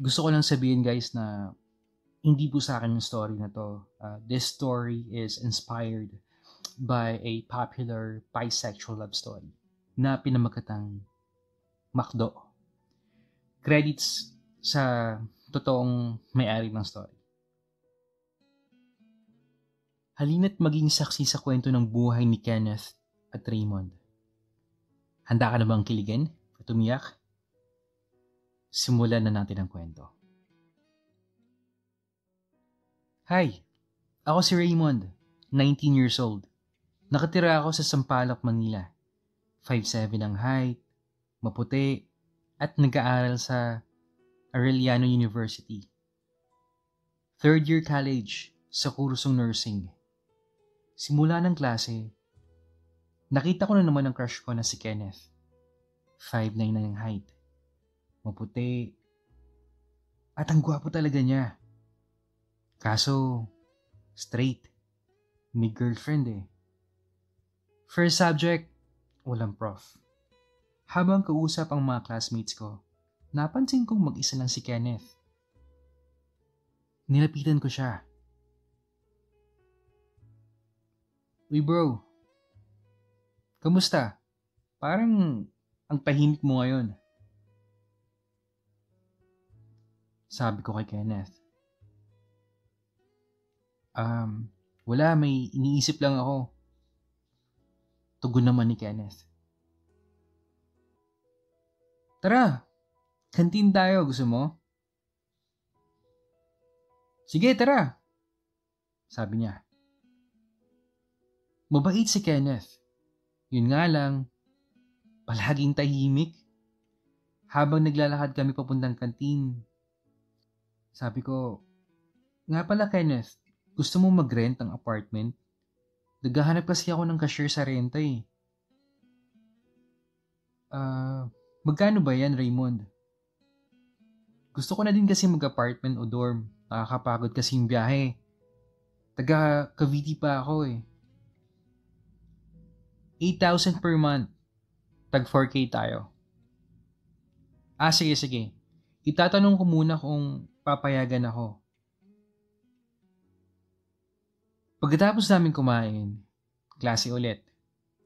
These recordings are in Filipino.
Gusto ko lang sabihin guys na hindi po sa akin yung story na to. This story is inspired by a popular bisexual love story na pinamagatang Macdo. Credits sa totoong may-ari ng story. Halina't maging saksi sa kwento ng buhay ni Kenneth at Raymond. Handa ka na bang kiligin at umiyak? Simulan na natin ang kwento. Hi! Ako si Raymond, 19 years old. Nakatira ako sa Sampaloc, Manila. 5'7" ang height, maputi, at nag-aaral sa Arellano University. Third year college sa kursong nursing. Simula ng klase, nakita ko na naman ang crush ko na si Kenneth. 5'9" na ang height, maputi, at ang gwapo talaga niya. Kaso, straight. May girlfriend eh. First subject, walang prof. Habang kausap ang mga classmates ko, napansin kong mag-isa lang si Kenneth. Nilapitan ko siya. Uy bro, kamusta? Parang ang tahimik mo ngayon. Sabi ko kay Kenneth. Wala, may iniisip lang ako. Tugon naman ni Kenneth. Tara, kantin tayo, gusto mo? Sige, tara, sabi niya. Mabait si Kenneth. Yun nga lang, palaging tahimik. Habang naglalakad kami papuntang kantin, sabi ko, nga pala Kenneth, gusto mo mag-rent ng apartment? Naghahanap kasi ako ng cashier sa renta eh. Magkano ba yan, Raymond? Gusto ko na din kasi mag-apartment o dorm. Nakakapagod kasi yung biyahe. Taga Cavite pa ako eh. 8,000 per month. Tag 4K tayo. Sige. Itatanong ko muna kung papayagan ako. Pagkatapos namin kumain, klase ulit.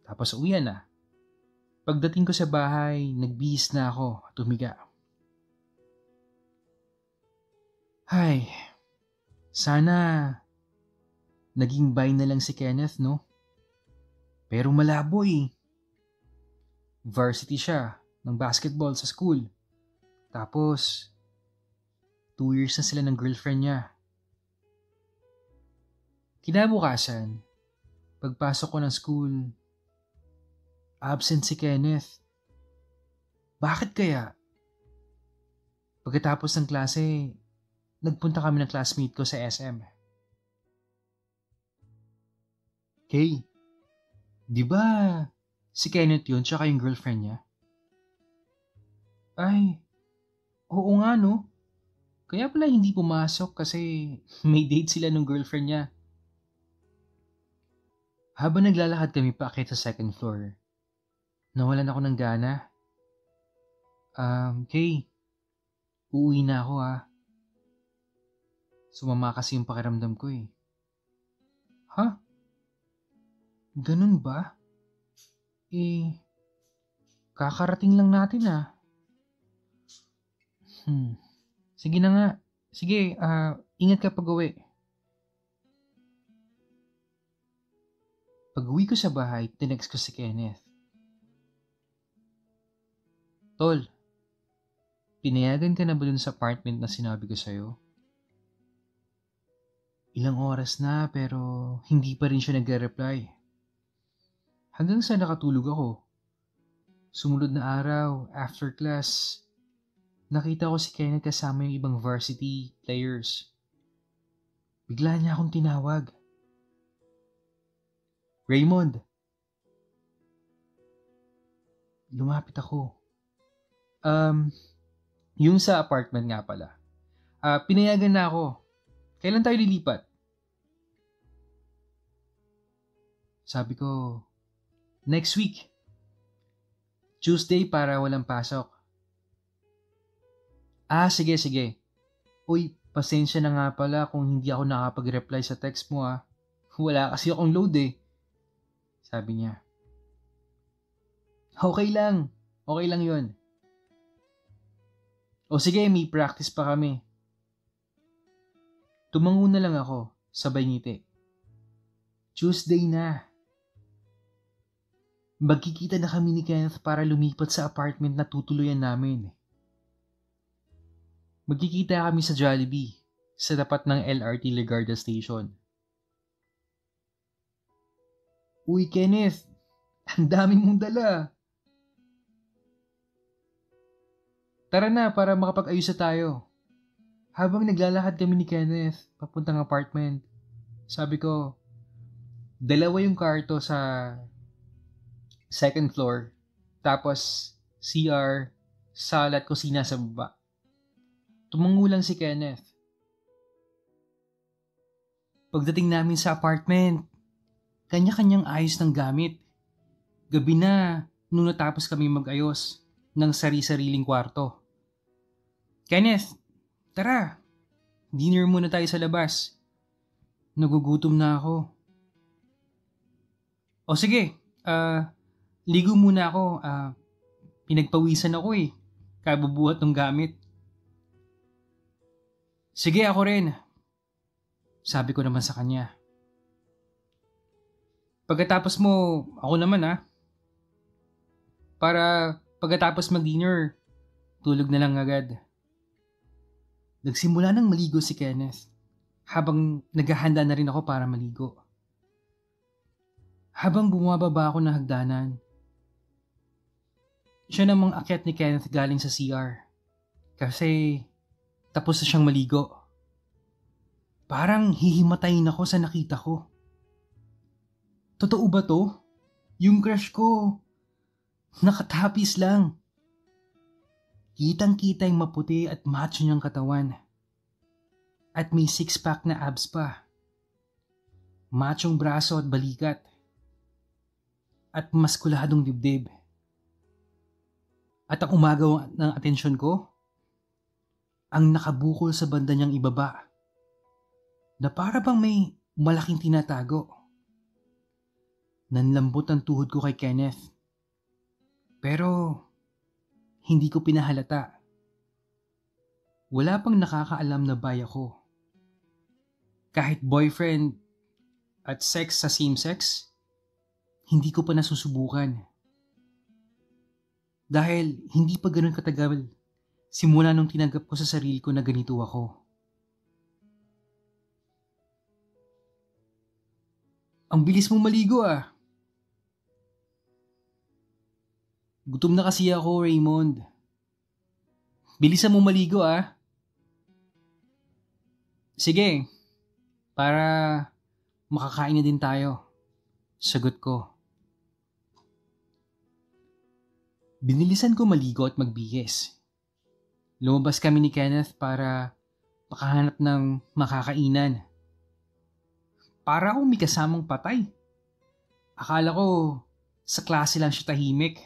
Tapos uwian na. Pagdating ko sa bahay, nagbihis na ako at umiga. Ay, sana naging bye na lang si Kenneth, no? Pero malabo eh. Varsity siya ng basketball sa school. Tapos, 2 years na sila ng girlfriend niya. Kinabukasan, pagpasok ko ng school, absent si Kenneth. Bakit kaya? Pagkatapos ng klase, nagpunta kami ng classmate ko sa SM. Kay, di ba si Kenneth yun tsaka yung girlfriend niya? Ay, oo nga no. Kaya pala hindi pumasok kasi may date sila nung girlfriend niya. Habang naglalakad kami paakyat sa second floor, nawalan ako ng gana. Kay, uuwi na ako ha. Sumama kasi yung pakiramdam ko eh. Ha? Ganun ba? Kakarating lang natin ah. Sige na nga. Sige, ingat ka pag-uwi. Pag-uwi ko sa bahay, tinext ko si Kenneth. Tol, pinayagan ka na ba dun sa apartment na sinabi ko sa'yo? Ilang oras na pero hindi pa rin siya nagre-reply. Hanggang sa nakatulog ako. Sumunod na araw, after class, nakita ko si Kenneth kasama yung ibang varsity players. Bigla niya akong tinawag. Raymond! Lumapit ako. Yung sa apartment nga pala. Pinayagan na ako. Kailan tayo lilipat? Sabi ko, next week. Tuesday para walang pasok. Sige. Uy, pasensya na nga pala kung hindi ako nakapag-reply sa text mo ah. Wala kasi akong load eh, sabi niya. Okay lang. Okay lang yun. O sige, may practice pa kami. Tumango na lang ako, sabay ngiti. Tuesday na. Magkikita na kami ni Kenneth para lumipat sa apartment na tutuluyan namin. Magkikita kami sa Jollibee, sa tapat ng LRT Legarda Station. Uy, Kenneth, ang daming mong dala. Tara na para makapag-ayos na tayo. Habang naglalakad kami ni Kenneth papuntang apartment, sabi ko, dalawa yung kwarto sa second floor, tapos CR, sala at kusina sa baba. Tumango lang si Kenneth. Pagdating namin sa apartment, kanya-kanyang ayos ng gamit. Gabi na nung natapos kami mag-ayos ng sari-sariling kwarto. Kenneth, tara, dinner muna tayo sa labas. Nagugutom na ako. O sige, ligo muna ako. Pinagpawisan ako eh. Kabubuhat ng gamit. Sige, ako rin. Sabi ko naman sa kanya. Pagkatapos mo, ako naman Para pagkatapos mag-dinner, tulog na lang agad. Nagsimula nang maligo si Kenneth habang naghahanda na rin ako para maligo. Habang bumababa ako ng hagdanan, siya namang akyat ni Kenneth galing sa CR kasi tapos na siyang maligo. Parang hihimatayin ako sa nakita ko. Totoo ba to? Yung crush ko, nakatapis lang. Kitang-kita yung maputi at macho niyang katawan. At may six-pack na abs pa. Machong braso at balikat. At maskuladong dibdib. At ang umagaw ng atensyon ko, ang nakabukol sa banda niyang ibaba. Na para bang may malaking tinatago. Nanlambot ang tuhod ko kay Kenneth. Pero hindi ko pinahalata. Wala pang nakakaalam na bay ako. Kahit boyfriend at sex sa same sex, hindi ko pa nasusubukan. Dahil hindi pa ganun katagal simula nung tinanggap ko sa sarili ko na ganito ako. Ang bilis mong maligo Gutom na kasi ako, Raymond. Bilisan mo maligo Sige, para makakain na din tayo. Sagot ko. Binilisan ko maligo at magbihis. Lumabas kami ni Kenneth para makahanap ng makakainan. Para akong may kasamang patay. Akala ko sa klase lang siya tahimik.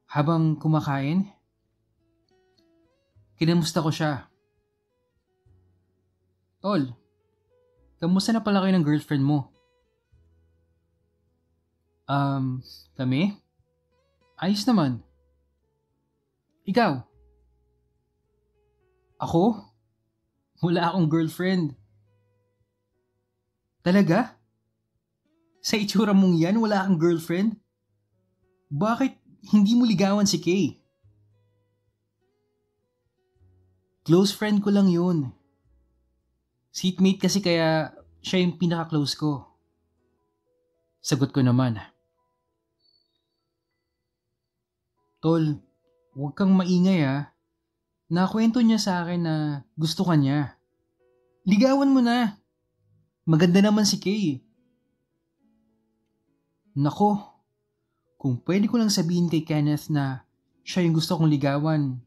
Habang kumakain, kinamusta ko siya. Tol, kamusta na pala kayo ng girlfriend mo? Kami? Ayos naman. Ikaw? Ako? Wala akong girlfriend. Talaga? Sa itsura mong yan, wala kang girlfriend? Bakit hindi mo ligawan si Kay? Close friend ko lang yun. Seatmate kasi kaya siya yung pinaka-close ko. Sagot ko naman. Tol, huwag kang maingay Nakwento niya sa akin na gusto ka niya. Ligawan mo na. Maganda naman si Kay. Nako, kung pwede ko lang sabihin kay Kenneth na siya yung gusto kong ligawan,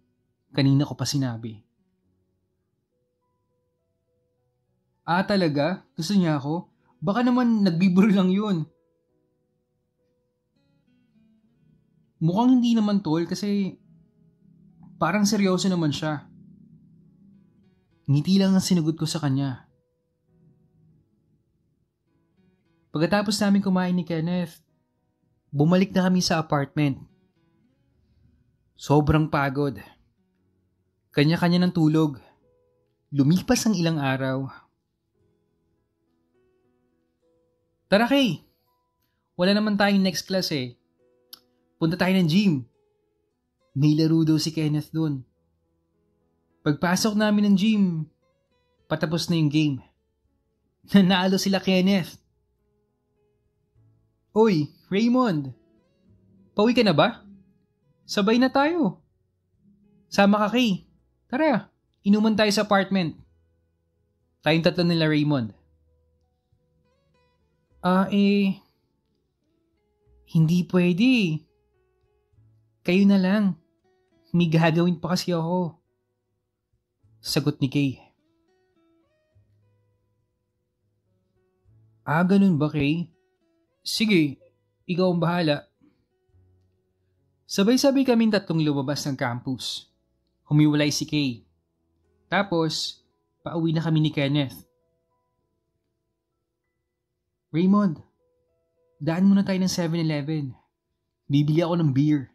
kanina ko pa sinabi. Talaga? Gusto niya ako? Baka naman nagbibiro lang yun. Mukhang hindi naman tol kasi parang seryoso naman siya. Ngiti lang ang sinugot ko sa kanya. Pagkatapos namin kumain ni Kenneth, bumalik na kami sa apartment. Sobrang pagod. Kanya-kanya ng tulog. Lumipas ang ilang araw. Tara Kay, wala naman tayong next class eh. Punta tayo ng gym. May laro daw si Kenneth dun. Pagpasok namin ng gym, patapos na yung game. Nanalo sila Kenneth. Oy, Raymond, pauwi ka na ba? Sabay na tayo. Sama ka Kay. Tara, inuman tayo sa apartment. Tayong tatlo nila Raymond. Hindi pwede. Kayo na lang. May gagawin pa kasi ako. Sagot ni Kay. Ganun ba Kay? Sige, ikaw ang bahala. Sabay-sabay kaming tatlong lumabas ng campus. Humiwalay si Kay. Tapos, pauwi na kami ni Kenneth. Raymond, daan muna tayo ng 7-Eleven. Bibili ako ng beer.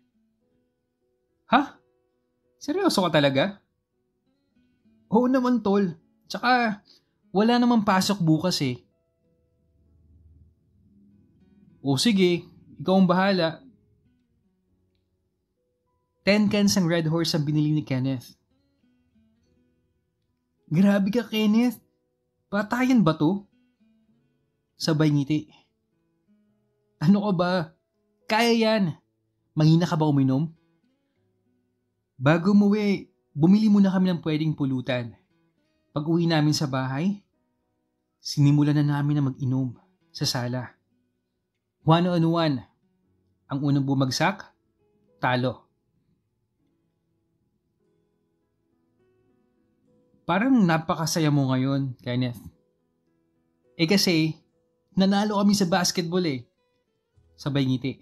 Ha? Seryoso ka talaga? Oo naman tol. Tsaka, wala namang pasok bukas eh. O sige, ikaw ang bahala. 10 cans ang Red Horse ang binili ni Kenneth. Grabe ka Kenneth. Patayan ba to? Sabay ngiti. Ano ka ba? Kaya yan. Mahina ka ba uminom? Bago umuwi, bumili muna kami ng pwedeng pulutan. Pag uwi namin sa bahay, sinimulan na namin na mag-inom sa sala. 1-on-1. Ang unang bumagsak, talo. Parang napakasaya mo ngayon, Kenneth. Kasi, nanalo kami sa basketball eh. Sabay ngiti.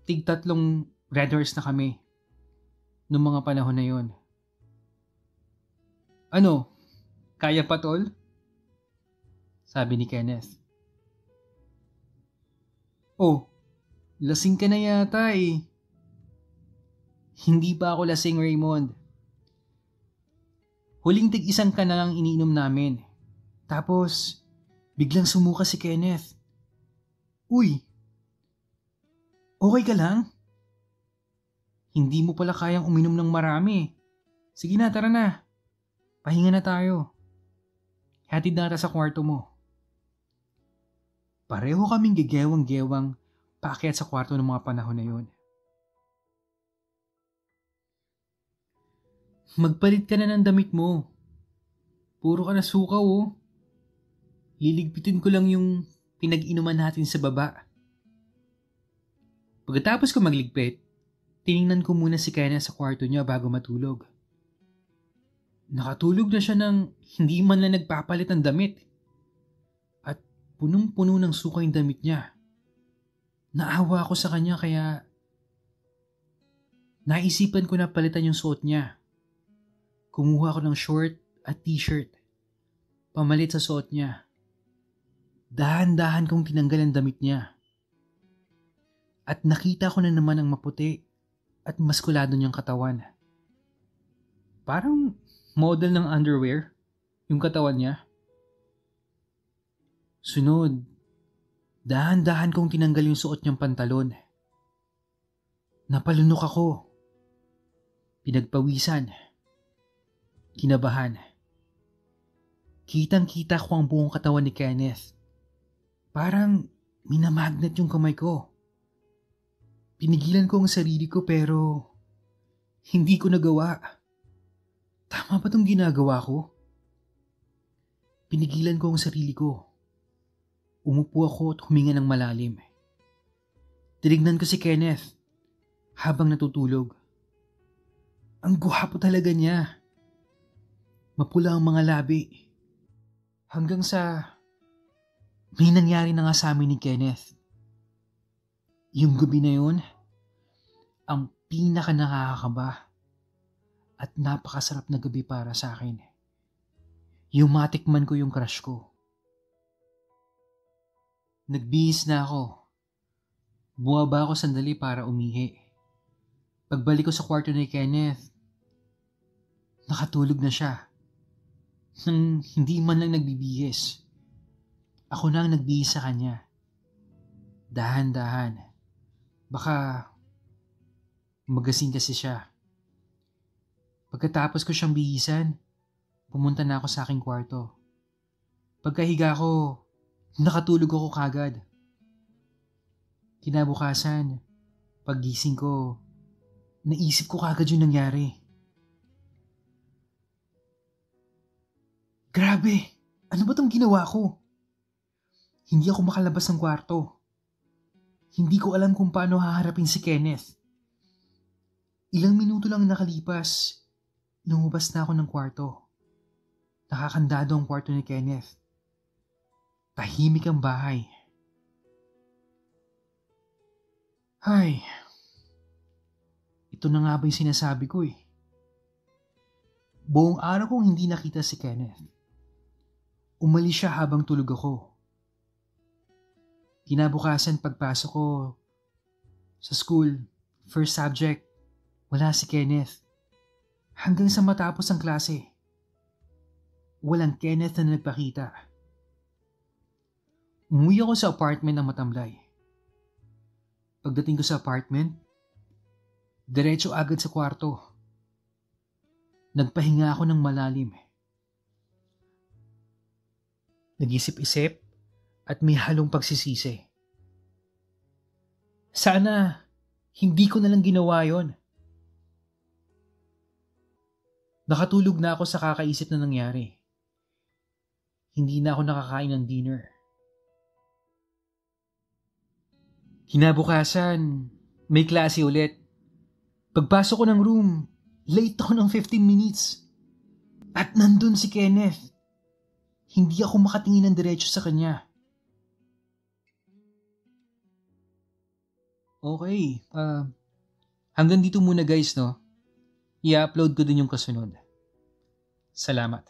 Tig-3 Red Horse na kami noong mga panahon na yon. Ano? Kaya pa tol? Sabi ni Kenneth. Oh, lasing ka na yata eh. Hindi pa ako lasing Raymond. Huling tig-1 ka na lang iniinom namin. Tapos, biglang sumuka si Kenneth. Uy, okay ka lang? Hindi mo pala kayang uminom ng marami. Sige na, tara na. Pahinga na tayo. Hatid na kita sa kwarto mo. Pareho kaming gigewang-gewang paakyat sa kwarto ng mga panahon na yun. Magpalit ka na ng damit mo. Puro ka na sukaw oh. Liligpitin ko lang yung pinag-inuman natin sa baba. Pagkatapos ko magligpit, tiningnan ko muna si Kenneth sa kwarto niya bago matulog. Nakatulog na siya ng hindi man lang nagpapalit ng damit. At punong-puno ng suka yung damit niya. Naawa ako sa kanya kaya naisipan ko na palitan yung suot niya. Kumuha ko ng short at t-shirt. Pamalit sa suot niya. Dahan-dahan kong tinanggal ang damit niya. At nakita ko na naman ang maputi at maskulado niyang katawan. Parang model ng underwear, yung katawan niya. Sunod, dahan-dahan kong tinanggal yung suot niyang pantalon. Napalunok ako. Pinagpawisan. Kinabahan. Kitang-kita ko ang buong katawan ni Kenneth. Parang minamagnet yung kamay ko. Pinigilan ko ang sarili ko pero hindi ko nagawa. Tama ba itong ginagawa ko? Pinigilan ko ang sarili ko. Umupo ako at huminga ng malalim. Tinignan ko si Kenneth habang natutulog. Ang gwapo talaga niya. Mapula ang mga labi. Hanggang sa may nangyari na nga sa amin ni Kenneth. Yung gabi na yun, ang pinaka nakakakaba at napakasarap na gabi para sa akin. Yung matikman ko yung crush ko. Nagbihis na ako. Bumaba ako sandali para umihi. Pagbalik ko sa kwarto ni Kenneth, nakatulog na siya. Nang hindi man lang nagbibihis. Ako na ang nagbihis sa kanya. Dahan-dahan. Baka magasing kasi siya. Pagkatapos ko siyang bihisan, pumunta na ako sa aking kwarto. Pagkahiga ko, nakatulog ako kagad. Kinabukasan, paggising ko, naisip ko kagad yung nangyari. Grabe! Ano ba tong ginawa ko? Hindi ako makalabas ng kwarto. Hindi ko alam kung paano haharapin si Kenneth. Ilang minuto lang nakalipas, lumabas na ako ng kwarto. Nakakandado ang kwarto ni Kenneth. Tahimik ang bahay. Ay, ito na nga ba yung sinasabi ko eh. Buong araw kong hindi nakita si Kenneth. Umalis siya habang tulog ako. Kinabukasan pagpasok ko sa school, first subject, wala si Kenneth. Hanggang sa matapos ang klase, walang Kenneth na nagpakita. Umuwi ako sa apartment ng Matamlay. Pagdating ko sa apartment, diretso agad sa kwarto. Nagpahinga ako ng malalim. Nag-isip-isip at may halong pagsisisi. Sana hindi ko na lang ginawa yon. Nakatulog na ako sa kakaisip na nangyari. Hindi na ako nakakain ng dinner. Kinabukasan, may klase ulit. Pagpasok ko ng room, late ako ng 15 minutes. At nandun si Kenneth. Hindi ako makatingin ng diretso sa kanya. Okay, hanggang dito muna guys, no? I-upload ko din yung kasunod. Salamat.